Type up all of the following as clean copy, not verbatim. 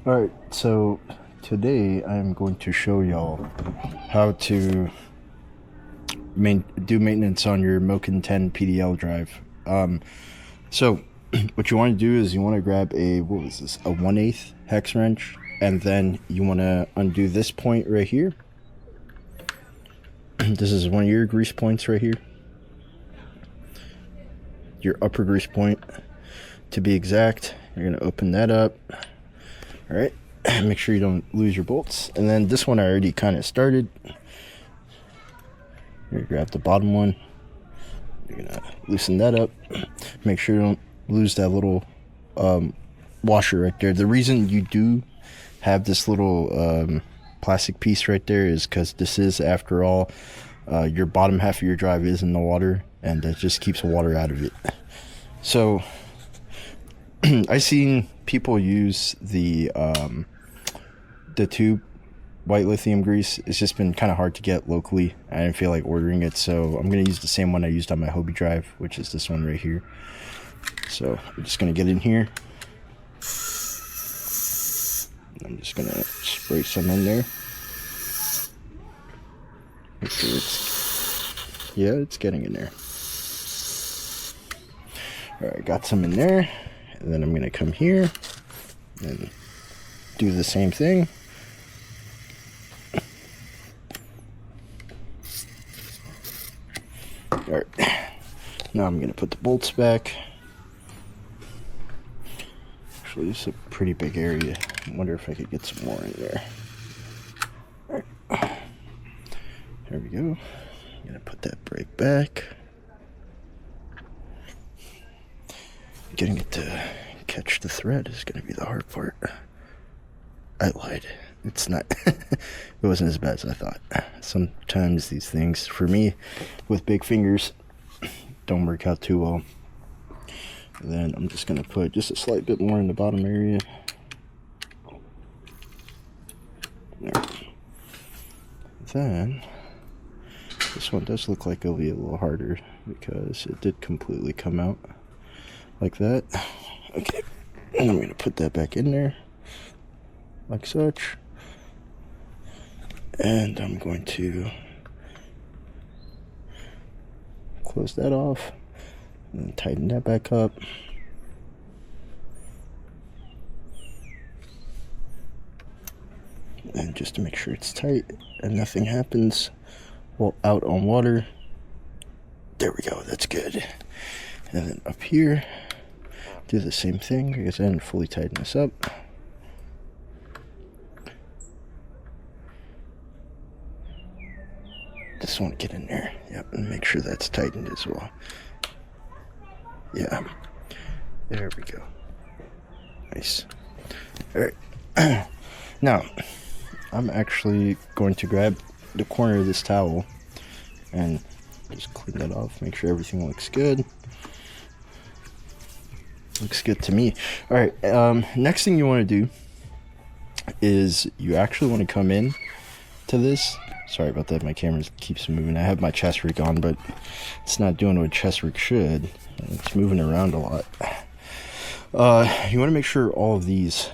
Alright, so today I'm going to show y'all how to do maintenance on your Moken 10 PDL drive. So what you want to do is you want to grab a, what was this, a 1/8 hex wrench, and then you want to undo this point right here. This is one of your grease points right here. Your upper grease point, to be exact. You're going to open that up. Alright, make sure you don't lose your bolts. And then this one I already kind of started. You're gonna grab the bottom one. You're gonna loosen that up. Make sure you don't lose that little washer right there. The reason you do have this little plastic piece right there is because this is, after all, your bottom half of your drive is in the water, and that just keeps water out of it. So I've seen people use the tube white lithium grease. It's just been kind of hard to get locally. I didn't feel like ordering it, so I'm going to use the same one I used on my Hobie drive, which is this one right here. So I'm just going to get in here. I'm just going to spray some in there. Make sure it's getting in there. Alright, got some in there. And then I'm going to come here and do the same thing. Alright, now I'm going to put the bolts back. Actually, this is a pretty big area. I wonder if I could get some more in there. Alright, there we go. I'm going to put that brake back. Getting it to catch the thread is going to be the hard part. I lied. It's not. It wasn't as bad as I thought. Sometimes these things, for me, with big fingers, don't work out too well. And then I'm just going to put just a slight bit more in the bottom area. There. Then, this one does look like it'll be a little harder because it did completely come out like that. Okay, and I'm going to put that back in there like such, and I'm going to close that off and tighten that back up. And just to make sure it's tight and nothing happens while out on water. There we go, that's good. And then up here, do the same thing. I guess I didn't fully tighten this up. Just want to get in there. Yep, and make sure that's tightened as well. Yeah. There we go. Nice. Alright. Now, I'm actually going to grab the corner of this towel and just clean that off. Make sure everything looks good. Looks good to me. Alright, next thing you want to do is you actually want to come in to this. Sorry about that, my camera keeps moving. I have my chest rig on, but it's not doing what chest rig should. It's moving around a lot. You want to make sure all of these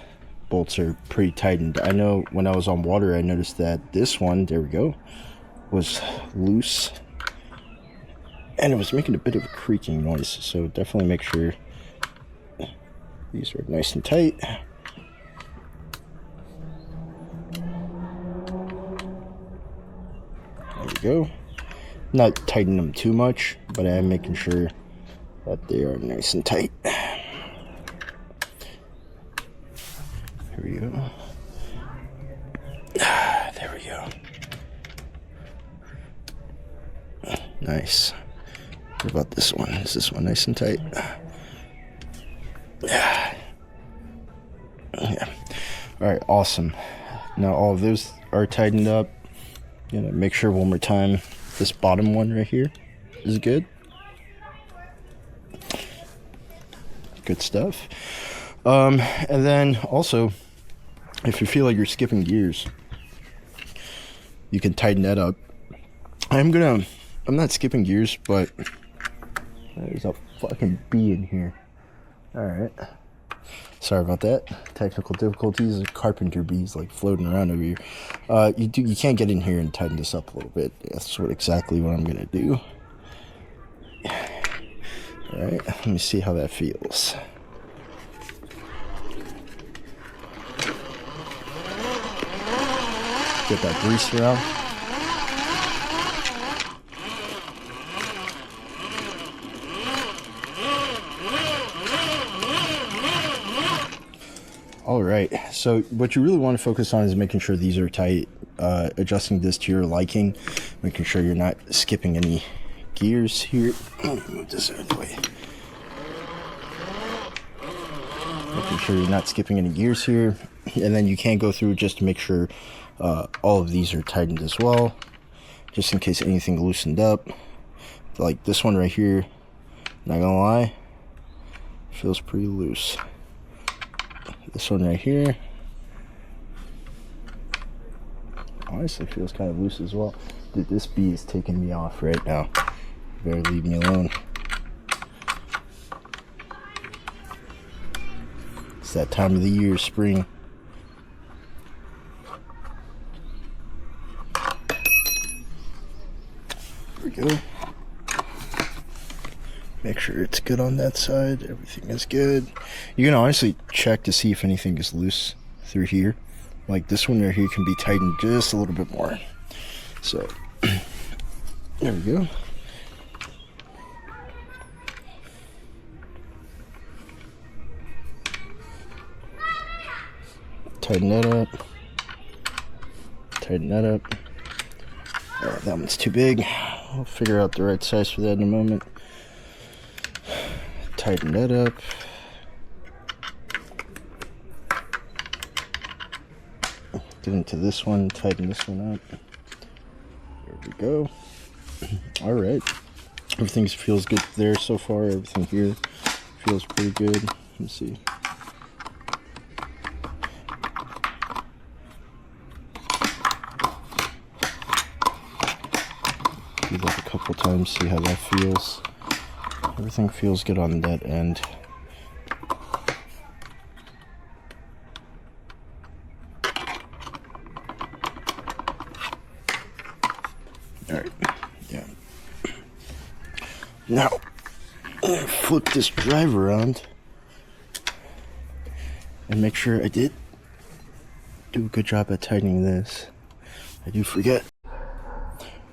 bolts are pretty tightened. I know when I was on water, I noticed that this one, there we go, was loose. And it was making a bit of a creaking noise, so definitely make sure these are nice and tight. There we go. Not tightening them too much, but I am making sure that they are nice and tight. Here we go. There we go. Nice. What about this one? Is this one nice and tight? Yeah. Alright, awesome. Now all of those are tightened up. Make sure one more time this bottom one right here is good. Good stuff. And then also, if you feel like you're skipping gears, you can tighten that up. I'm not skipping gears, but there's a fucking bee in here. Alright. Sorry about that. Technical difficulties. Carpenter bees like floating around over here. You can't get in here and tighten this up a little bit. That's exactly what I'm gonna do. All right, let me see how that feels. Get that grease around. All right, so what you really want to focus on is making sure these are tight, adjusting this to your liking, making sure you're not skipping any gears here. Move this out of the way. Making sure you're not skipping any gears here, and then you can go through just to make sure all of these are tightened as well, just in case anything loosened up. Like this one right here, not gonna lie, feels pretty loose. This one right here honestly feels kind of loose as well. Dude, this bee is taking me off right now. You better leave me alone. It's that time of the year, spring. There we go. Make sure it's good on that side. Everything is good. You can honestly check to see if anything is loose through here. Like this one right here can be tightened just a little bit more. So there we go. Tighten that up. Tighten that up. Alright, that one's too big. I'll figure out the right size for that in a moment. Tighten that up. Get into this one, tighten this one up. There we go. All right. Everything feels good there so far. Everything here feels pretty good. Let's see. Do that a couple times, see how that feels. Everything feels good on that end. Alright, yeah. Now, I'm gonna flip this drive around and make sure I did do a good job at tightening this. I do forget.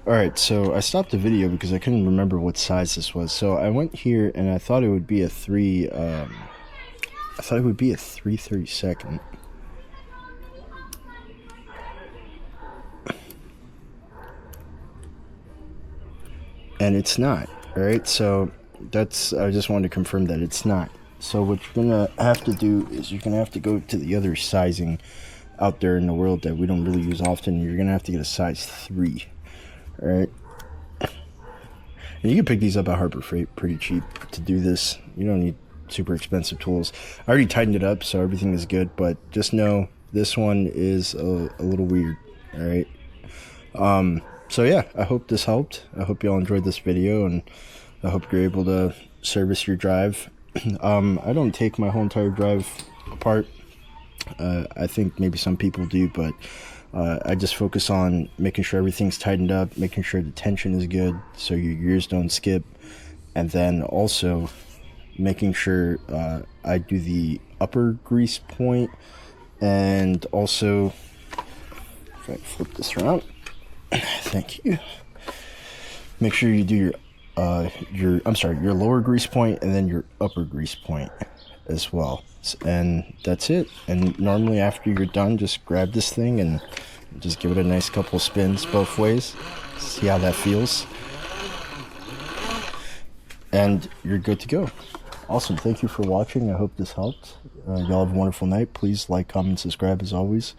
Alright, so I stopped the video because I couldn't remember what size this was. So I went here and I thought it would be a 3/32. And it's not. Alright, so I just wanted to confirm that it's not. So what you're gonna have to do is you're gonna have to go to the other sizing out there in the world that we don't really use often. You're gonna have to get a size 3. Alright, and you can pick these up at Harbor Freight pretty cheap to do this. You don't need super expensive tools. I already tightened it up, so everything is good, but just know this one is a little weird. Alright, so yeah, I hope this helped. I hope y'all enjoyed this video, and I hope you're able to service your drive. I don't take my whole entire drive apart. I think maybe some people do, but I just focus on making sure everything's tightened up, making sure the tension is good so your gears don't skip, and then also making sure I do the upper grease point, and also, if I flip this around, thank you, make sure you do your lower grease point and then your upper grease point as well. And that's it. And normally after you're done, just grab this thing and just give it a nice couple spins both ways, see how that feels, and you're good to go. Awesome. Thank you for watching. I hope this helped. Y'all have a wonderful night. Please like, comment, subscribe as always.